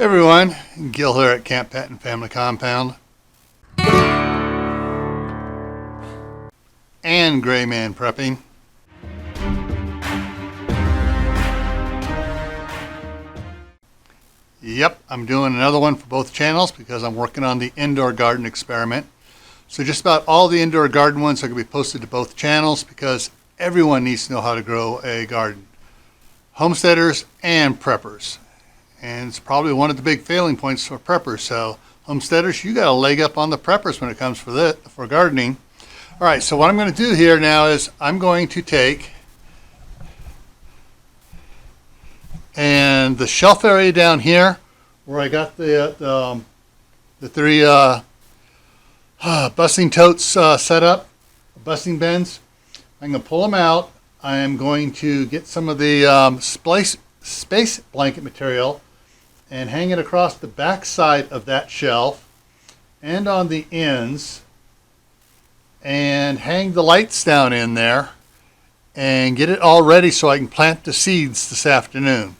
Hey everyone, Gil here at Camp Pet and Family Compound and Gray Man Prepping. Yep, I'm doing another one for both channels because I'm working on the indoor garden experiment. So just about all the indoor garden ones are going to be posted to both channels because everyone needs to know how to grow a garden. Homesteaders and preppers. And it's probably one of the big failing points for preppers. So homesteaders, you got a leg up on the preppers when it comes for gardening. All right, so what I'm going to do here now is I'm going to take and the shelf area down here where I got the three busting totes set up, busting bins. I'm going to pull them out. I am going to get some of the space blanket material and hang it across the back side of that shelf and on the ends, and hang the lights down in there and get it all ready so I can plant the seeds this afternoon.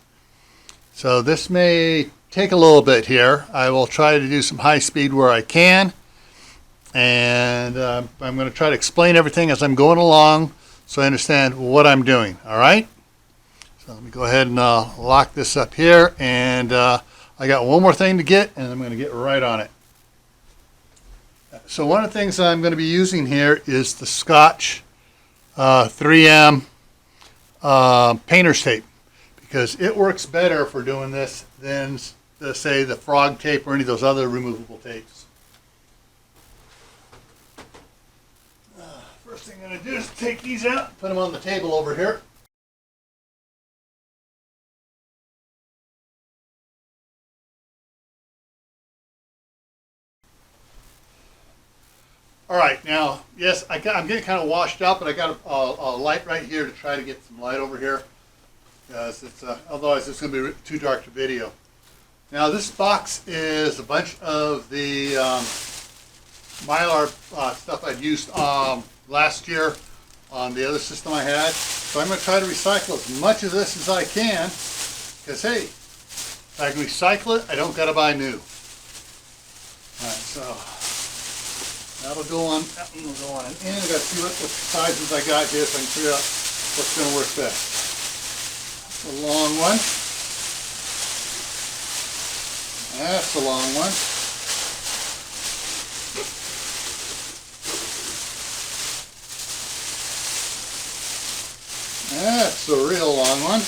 So this may take a little bit here. I will try to do some high speed where I can, and I'm going to try to explain everything as I'm going along so I understand what I'm doing. All right? So let me go ahead and lock this up here, and I got one more thing to get, and I'm going to get right on it. So one of the things I'm going to be using here is the Scotch 3M painter's tape, because it works better for doing this than, say, the frog tape or any of those other removable tapes. First thing I'm going to do is take these out, put them on the table over here. All right, now, yes, I'm getting kind of washed out, but I got a light right here to try to get some light over here, because it's otherwise it's going to be too dark to video. Now, this box is a bunch of the Mylar stuff I'd used last year on the other system I had. So I'm going to try to recycle as much of this as I can, because, hey, if I can recycle it, I don't got to buy new. All right, so that'll go on, and I've got to see what sizes I got here so I can figure out what's going to work best. That's a long one. That's a long one. That's a real long one.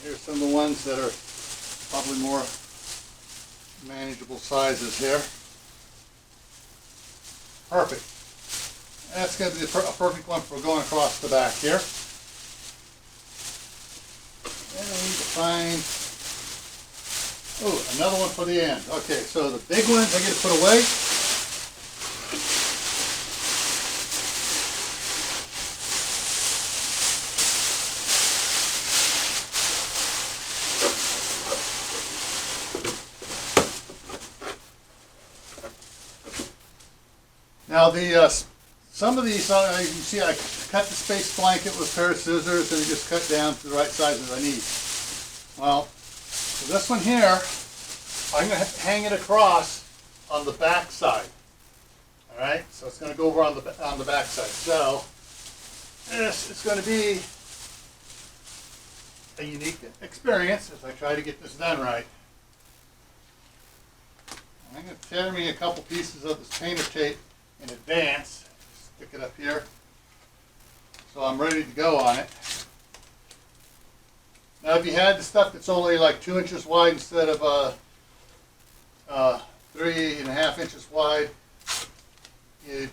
Here's some of the ones that are probably more manageable sizes here. Perfect. That's going to be a perfect one for going across the back here. And I need to find, another one for the end. Okay, so the big ones I get to put away. Now some of these, you can see I cut the space blanket with a pair of scissors and just cut down to the right sizes I need. Well, for this one here, I'm going to hang it across on the back side. All right, so it's going to go over on the back side. So this is going to be a unique experience as I try to get this done right. I'm going to tear me a couple pieces of this painter tape in advance, stick it up here so I'm ready to go on it. Now if you had the stuff that's only like 2 inches wide instead of 3.5 inches wide, you'd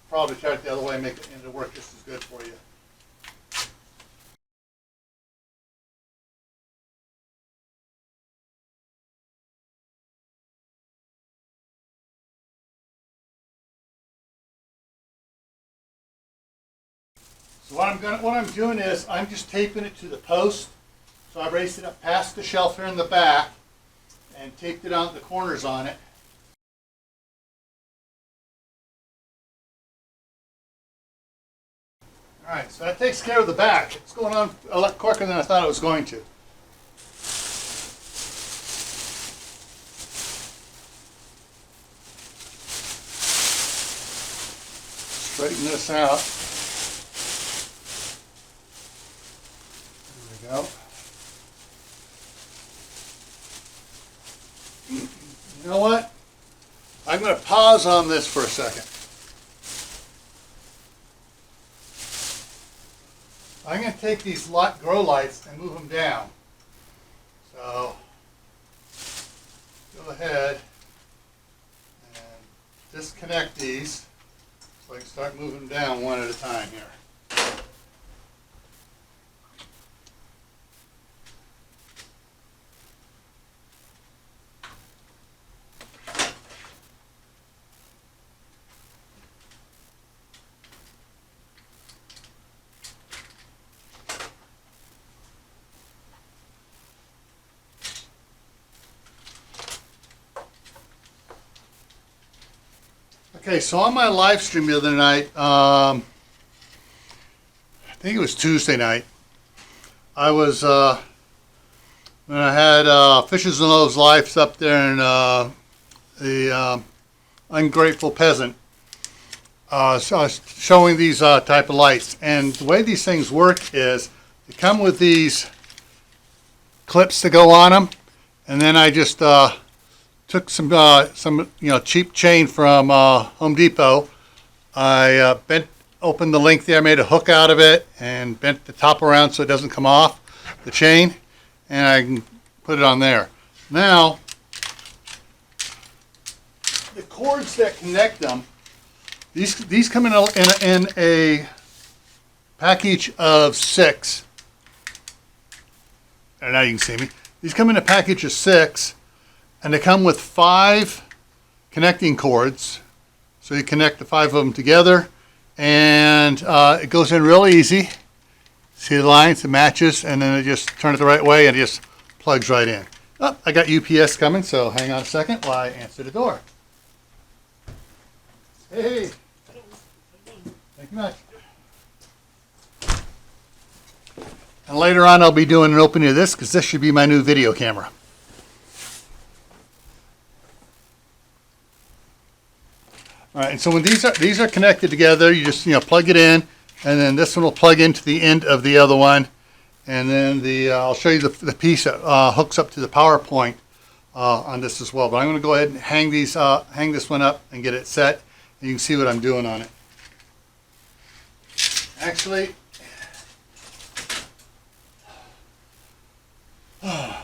probably try it the other way and make it into work just as good for you. So what I'm doing is I'm just taping it to the post. So I raised it up past the shelf here in the back and taped it on the corners on it. All right, so that takes care of the back. It's going on a lot quicker than I thought it was going to. Straighten this out. There we go. You know what? I'm going to pause on this for a second. I'm going to take these grow lights and move them down. So go ahead and disconnect these so I can start moving them down one at a time here. Okay, so on my live stream the other night, I think it was Tuesday night, I was, when I had Fishes and Loaves Lives up there and the Ungrateful Peasant, so I was showing these type of lights. And the way these things work is they come with these clips to go on them, and then I just took some cheap chain from Home Depot. I opened the link there, made a hook out of it, and bent the top around so it doesn't come off the chain, and I can put it on there. Now, the cords that connect them, these come in a package of 6. And now you can see me. These come in a package of 6. And they come with 5 connecting cords. So you connect the 5 of them together. And it goes in real easy. See the lines, it matches, and then I just turn it the right way and it just plugs right in. Oh, I got UPS coming, so hang on a second while I answer the door. Hey. Thank you much. And later on I'll be doing an opening of this because this should be my new video camera. All right, and so when these are connected together, you just plug it in, and then this one will plug into the end of the other one, and then I'll show you the piece that hooks up to the power point on this as well. But I'm going to go ahead and hang this one up and get it set, and you can see what I'm doing on it. Actually, let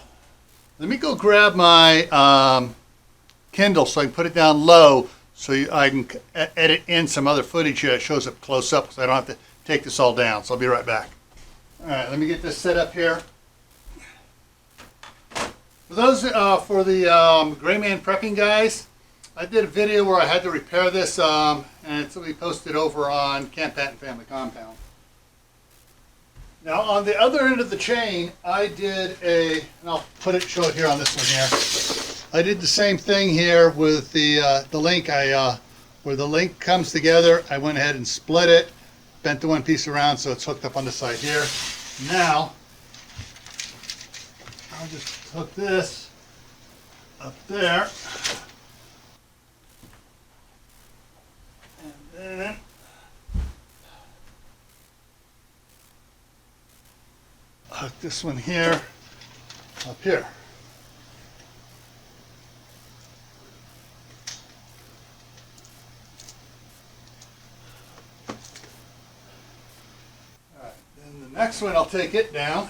me go grab my Kindle so I can put it down low. So I can edit in some other footage here that shows up close up, so I don't have to take this all down. So I'll be right back. All right, let me get this set up here. For those for the Gray Man prepping guys, I did a video where I had to repair this, and it's will be posted over on Camp Patton Family Compound. Now on the other end of the chain, I did and I'll show it here on this one here. I did the same thing here with the link. Where the link comes together, I went ahead and split it, bent the one piece around so it's hooked up on the side here. Now, I'll just hook this up there. And then hook this one here, up here. Next one, I'll take it down.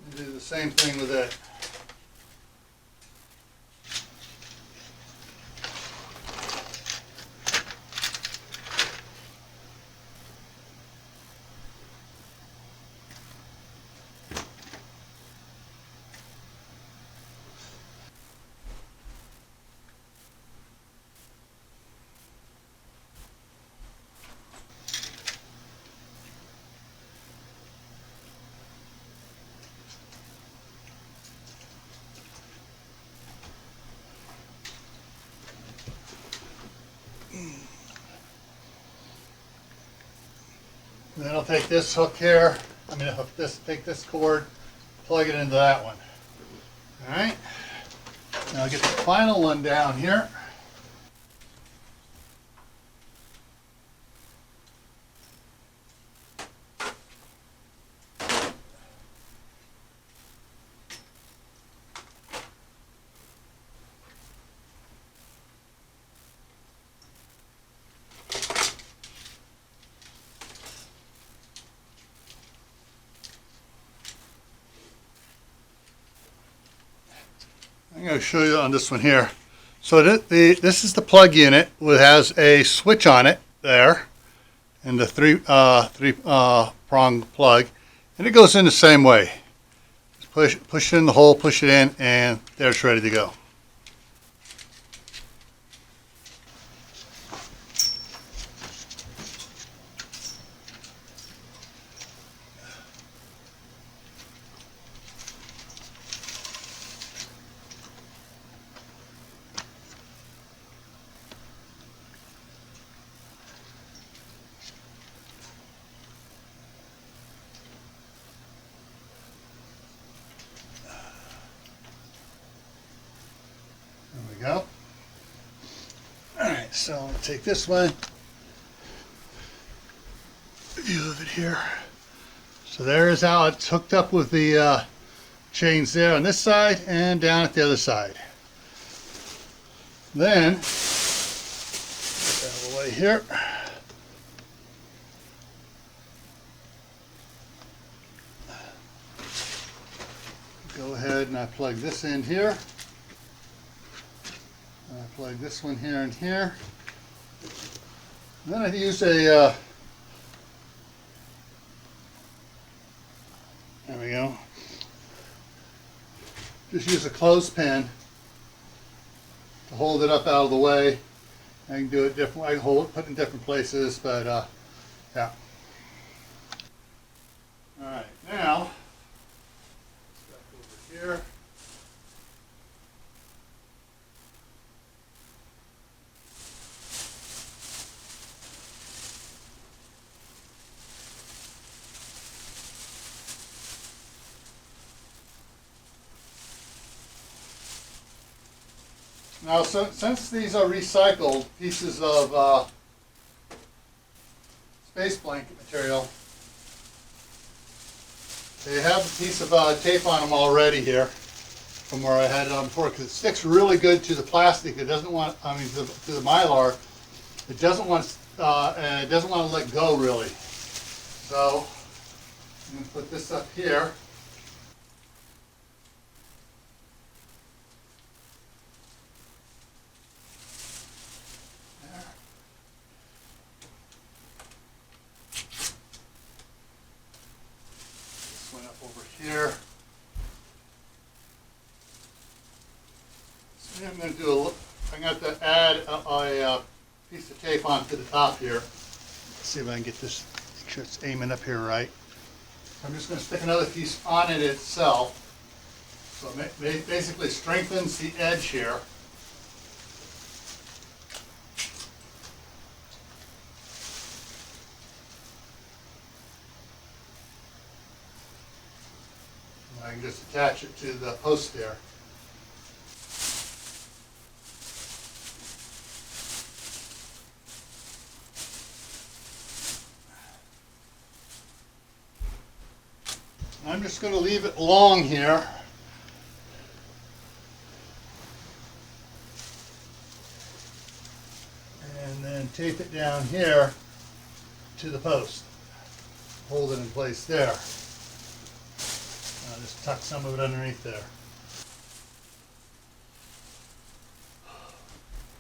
And do the same thing with it. And then I'll take this hook here, take this cord, plug it into that one. All right, now I'll get the final one down here. I'm going to show you on this one here. So this is the plug unit. It has a switch on it there, and the three prong plug, and it goes in the same way. Just push it in the hole, push it in, and there it's ready to go. There we go. Alright, so I'll take this one. View of it here. So there is how it's hooked up with the chains there on this side and down at the other side. Then, get that out of the way here. Go ahead and I plug this in here. I plug this one here and here. And then I use a, there we go. Just use a clothespin to hold it up out of the way. I can do it different. I can put it in different places, but yeah. All right, now back over here. Now, since these are recycled pieces of space blanket material, they have a piece of tape on them already here from where I had it on before, because it sticks really good to the plastic. It doesn't want, to the mylar. It doesn't want to let go really. So I'm going to put this up here. Here. So I'm going to do I'm going to add a piece of tape onto the top here. Let's see if I can get this, make sure it's aiming up here right. I'm just going to stick another piece on it itself. So it basically strengthens the edge here. I can just attach it to the post there. I'm just going to leave it long here. And then tape it down here to the post. Hold it in place there. I'll just tuck some of it underneath there.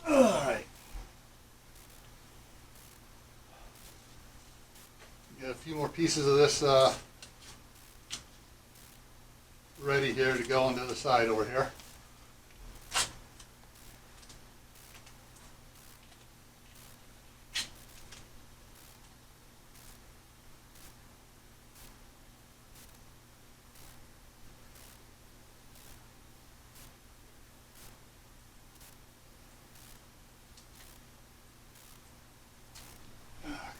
Alright. Got a few more pieces of this ready here to go on the other side over here.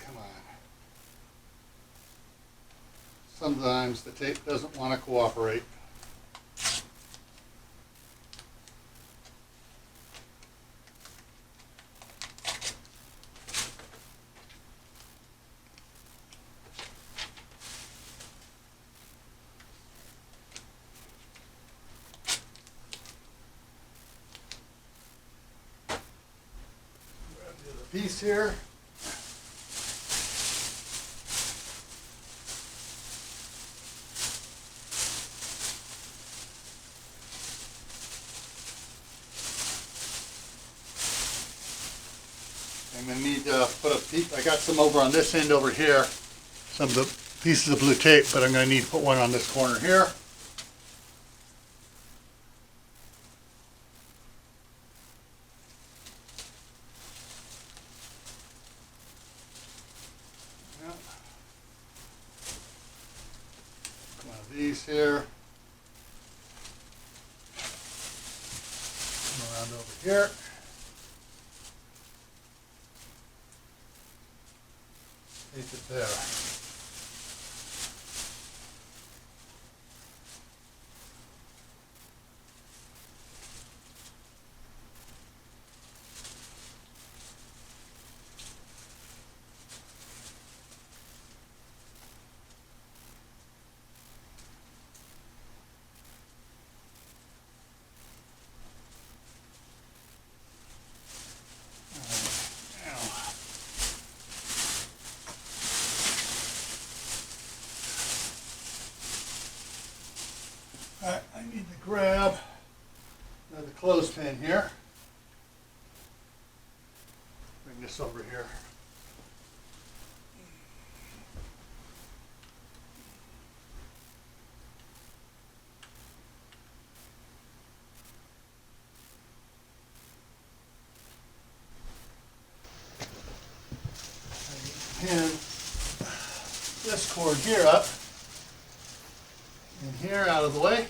Come on. Sometimes the tape doesn't want to cooperate. Grab the other piece here. I'm going to need to put a piece. I got some over on this end over here, some of the pieces of blue tape, but I'm going to need to put one on this corner here. Yeah. One of these here. Come around over here. Tape it there. Alright, I need to grab another clothespin here. Bring this over here. I pin this cord here up and here out of the way.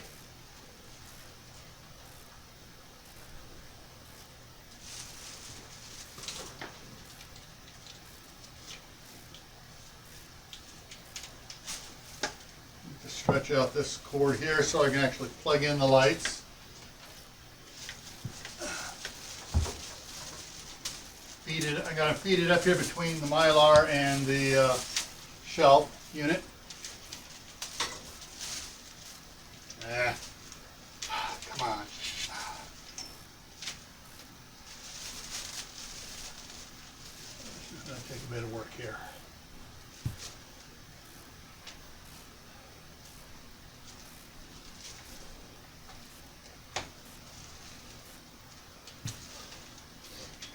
Stretch out this cord here so I can actually plug in the lights. I gotta feed it up here between the Mylar and the shelf unit. Come on. This is gonna take a bit of work here.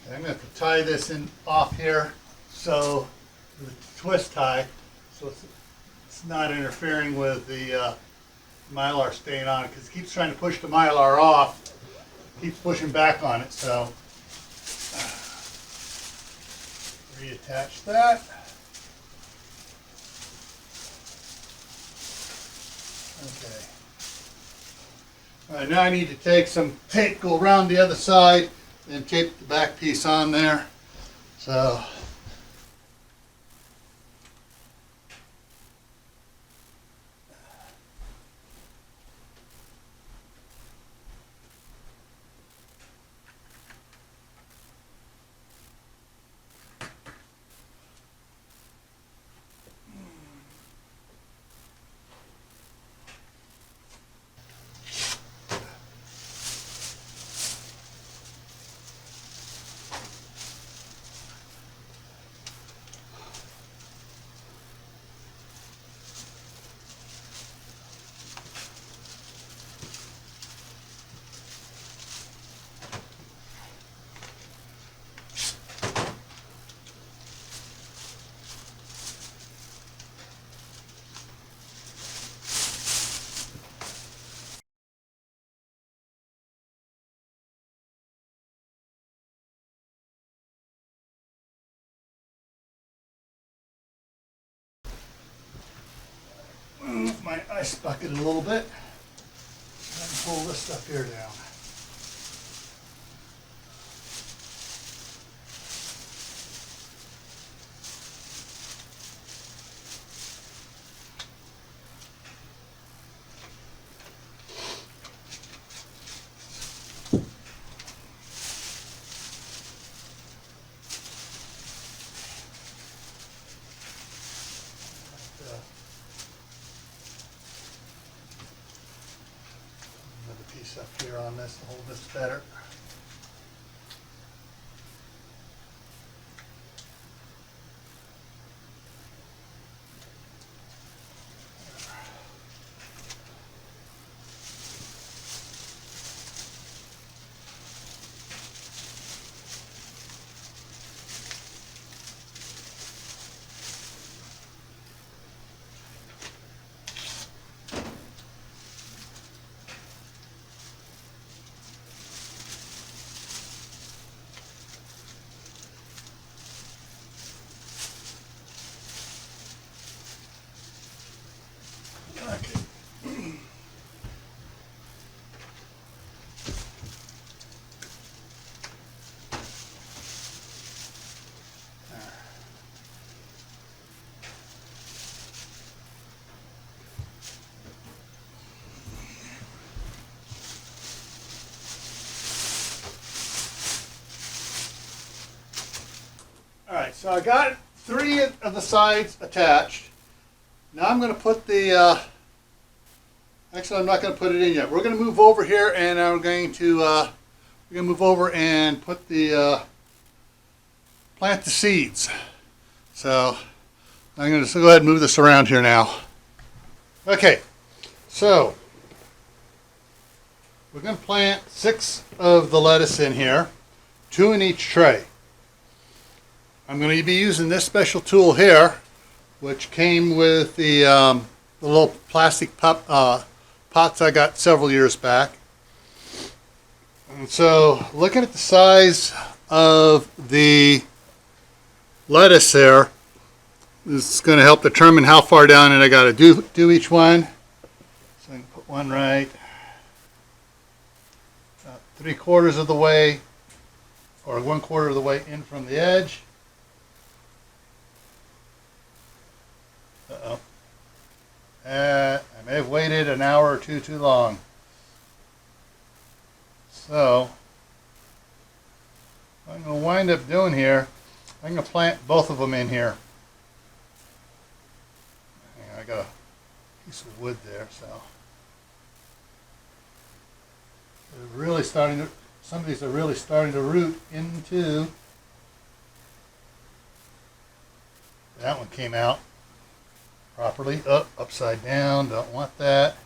I'm going to have to tie this in off here, so the twist tie, so it's not interfering with the Mylar staying on it, because it keeps trying to push the Mylar off, keeps pushing back on it. So reattach that. Okay. All right, now I need to take some tape, go around the other side, and tape the back piece on there. So move my ice bucket a little bit and pull this stuff here down. piece up here on this to hold this better. Alright, so I got 3 of the sides attached. Now I'm going to put the, actually I'm not going to put it in yet. We're going to move over here and I'm going to, move over and put the, plant the seeds. So I'm going to just go ahead and move this around here now. Okay, so we're going to plant 6 of the lettuce in here, 2 in each tray. I'm going to be using this special tool here, which came with the little plastic pots I got several years back. And so, looking at the size of the lettuce there, this is going to help determine how far down and I got to do each one. So I can put one right about 3/4 of the way, or 1/4 of the way in from the edge. Uh-oh. I may have waited an hour or two too long. So, what I'm going to wind up doing here, I'm going to plant both of them in here. I got a piece of wood there, so. They're really starting to, some of these are really starting to root into. That one came out properly. Upside down, don't want that.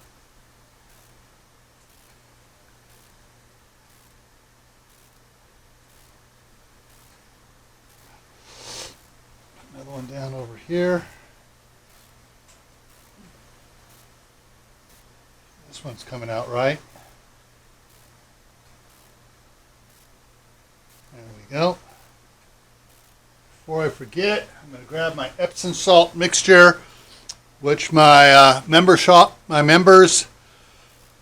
Another one down over here. This one's coming out right. There we go. Before I forget, I'm going to grab my Epsom salt mixture, which my members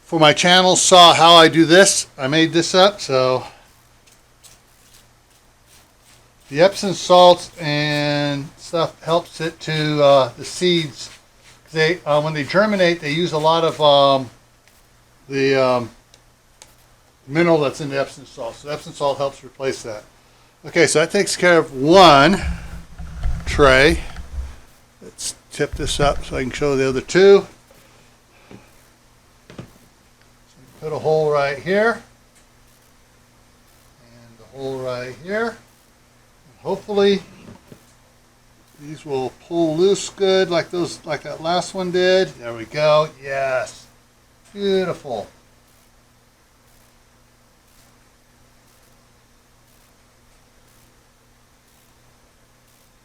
for my channel saw how I do this. I made this up, so the Epsom salts and stuff helps it to the seeds. They when they germinate, they use a lot of the mineral that's in the Epsom salt. So Epsom salt helps replace that. Okay, so that takes care of one tray. Let's tip this up so I can show the other 2. So put a hole right here and a hole right here. And hopefully these will pull loose good like that last one did. There we go. Yes. Beautiful.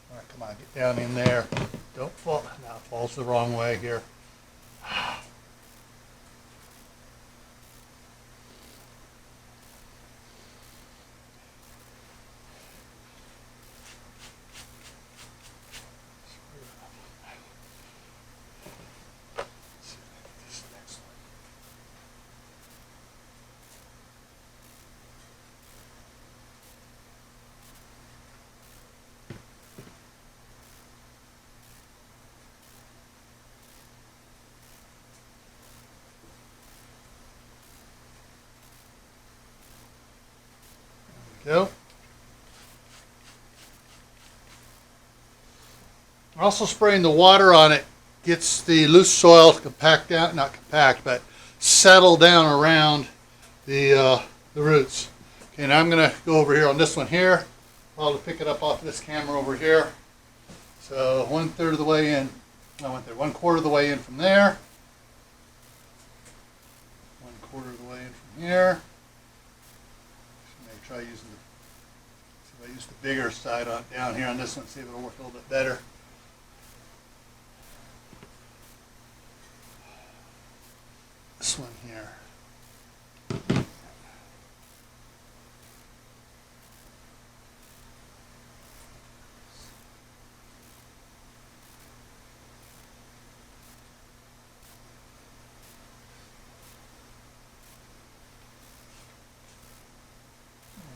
All right, come on, get down in there. Don't fall. Now it falls the wrong way here. Go. Also spraying the water on it gets the loose soil to compact down, not compact, but settle down around the roots. Okay, now I'm going to go over here on this one here. I'll pick it up off this camera over here. So 1/3 of the way in, no, 1/4 of the way in from there. 1/4 of the way in from here. Maybe try using see if I use the bigger side on down here on this one, see if it'll work a little bit better. This one here. There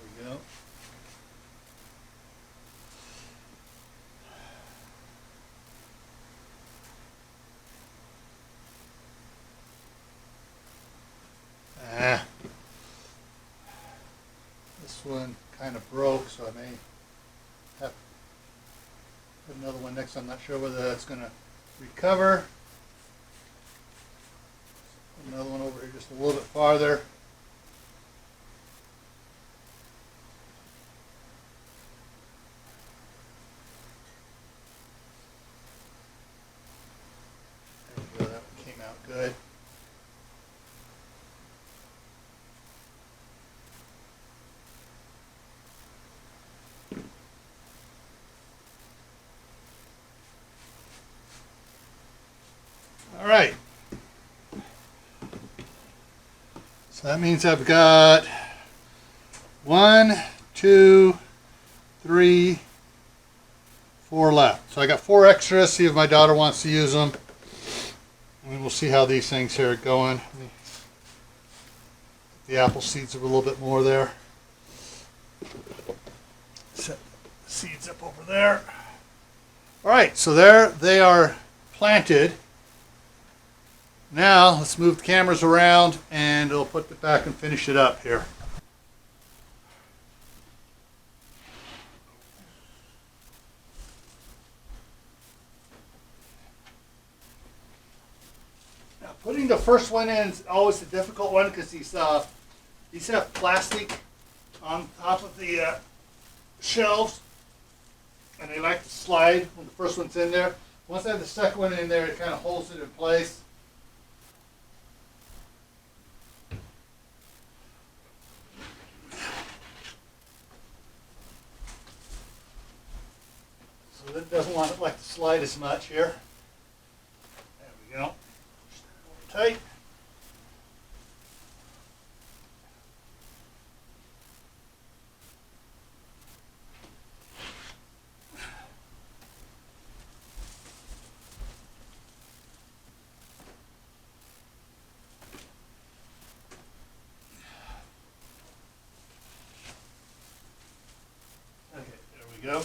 we go. This one kind of broke, so I may have to put another one next. I'm not sure whether that's going to recover. Put another one over here just a little bit farther. There we go, that one came out good. All right. So that means I've got 1, 2, 3, 4 left. So I got 4 extras. See if my daughter wants to use them. And we'll see how these things here are going. The apple seeds are a little bit more there. Set the seeds up over there. All right, so there they are planted. Now let's move the cameras around and we'll put it back and finish it up here. Now putting the first one in is always the difficult one because these have plastic on top of the shelves and they like to slide when the first one's in there. Once I have the second one in there, it kind of holds it in place. So it doesn't want it like to slide as much here. There we go. Push that a little tight. Okay, there we go.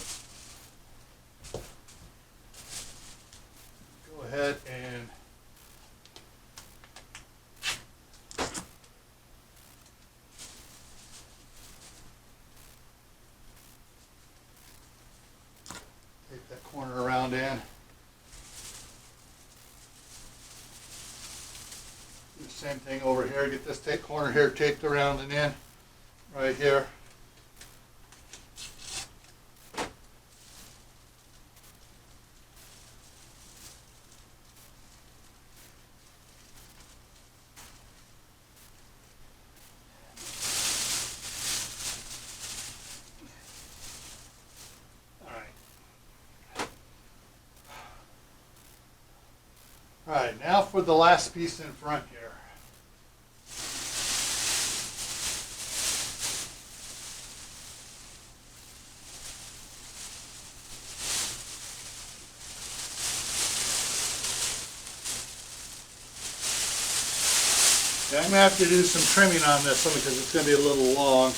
Go ahead and take that corner around in. Do the same thing over here. Get this corner here taped around and in right here. All right, now for the last piece in front here. Okay, I'm going to have to do some trimming on this one because it's going to be a little long.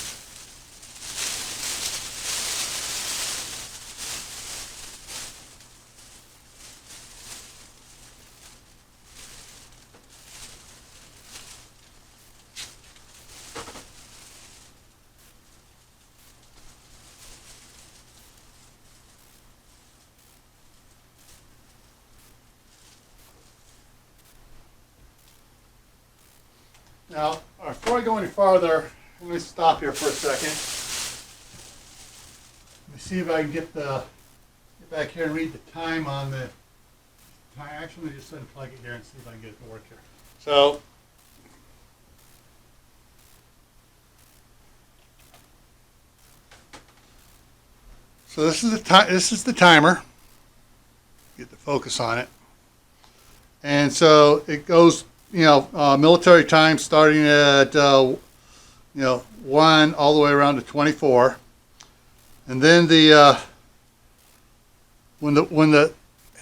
Now, before I go any farther, let me stop here for a second. Let me see if I can get back here and read the time on the time. Actually, let me just unplug it here and see if I can get it to work here. So this is the time. This is the timer. Get the focus on it, and so it goes. Military time starting at 1 all the way around to 24, and then when the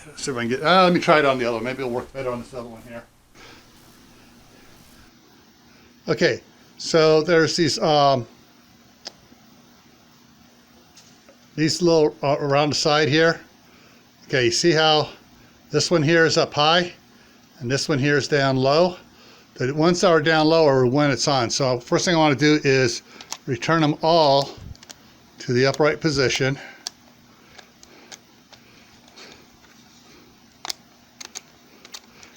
let's see if I can get. Let me try it on the other one. Maybe it'll work better on this other one here. Okay, so there's these little around the side here. Okay, you see how this one here is up high and this one here is down low? The ones that are down low are when it's on. So first thing I want to do is return them all to the upright position.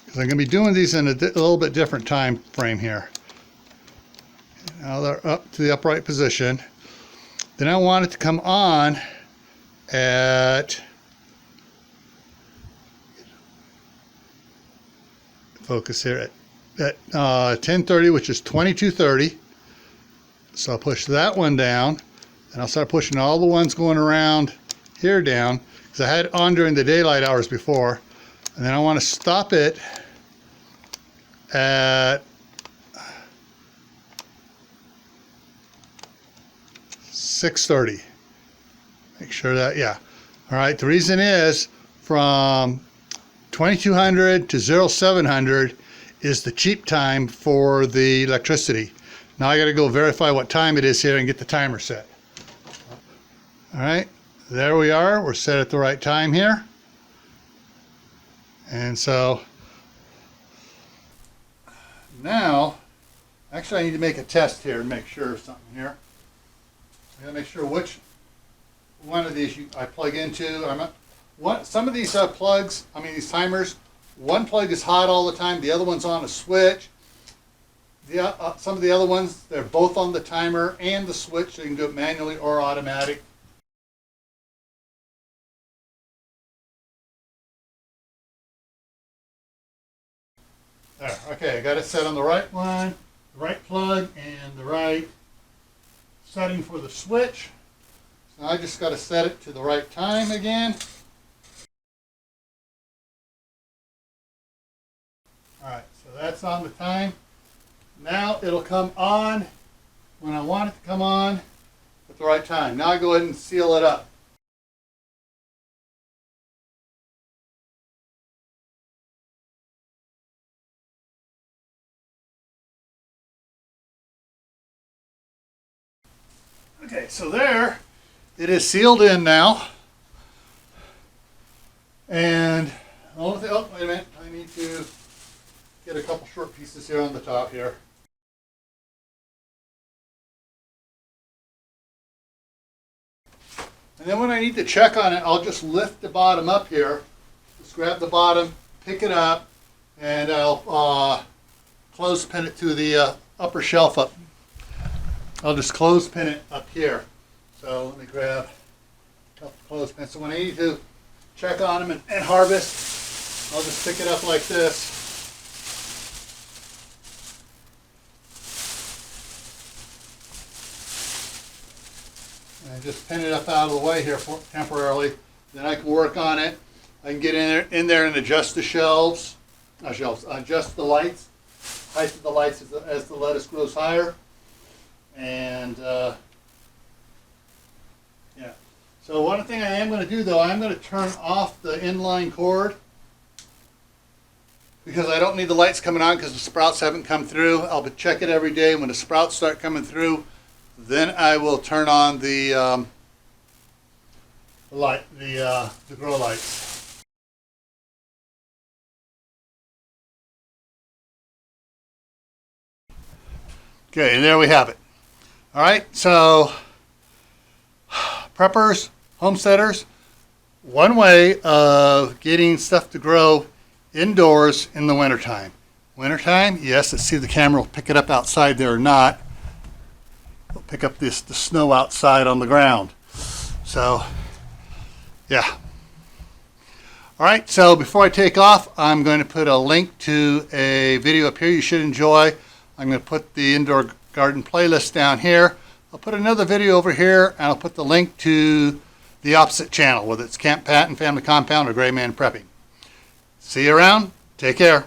Because I'm going to be doing these in a little bit different time frame here. Now they're up to the upright position. Then I want it to come on at focus here at 10:30, which is 22:30. So I'll push that one down, and I'll start pushing all the ones going around here down, because I had it on during the daylight hours before. And then I want to stop it at 6:30. Make sure that, yeah. All right, the reason is from 2200 to 0700 is the cheap time for the electricity. Now I got to go verify what time it is here and get the timer set. All right, there we are. We're set at the right time here. And so now, actually I need to make a test here and make sure of something here. I got to make sure which one of these I plug into. Some of these these timers, one plug is hot all the time, the other one's on a switch. Some of the other ones, they're both on the timer and the switch, so you can do it manually or automatic. There, okay, I got it set on the right one, the right plug, and the right setting for the switch. So I just got to set it to the right time again. Alright, so that's on the time. Now it'll come on when I want it to come on at the right time. Now I go ahead and seal it up. Okay, so there it is sealed in now. And oh, wait a minute, I need to get a couple short pieces here on the top here. And then when I need to check on it, I'll just lift the bottom up here. Just grab the bottom, pick it up, and I'll clothespin it to the upper shelf up. I'll just clothespin it up here. So let me grab a couple clothespins. So when I need to check on them and harvest, I'll just pick it up like this. And just pin it up out of the way here temporarily. Then I can work on it. I can get in there and adjust the adjust the lights, height of the lights as the lettuce grows higher. And yeah. So one thing I am going to do though, I'm going to turn off the inline cord because I don't need the lights coming on because the sprouts haven't come through. I'll check it every day. When the sprouts start coming through, then I will turn on the grow lights. Okay, and there we have it. All right, so preppers, homesteaders, one way of getting stuff to grow indoors in the wintertime. Wintertime, yes, let's see if the camera will pick it up outside there or not. We'll pick up the snow outside on the ground. So, yeah. All right, so before I take off, I'm going to put a link to a video up here you should enjoy. I'm going to put the indoor garden playlist down here. I'll put another video over here, and I'll put the link to the opposite channel, whether it's Camp Pat and Family Compound or Gray Man Prepping. See you around. Take care.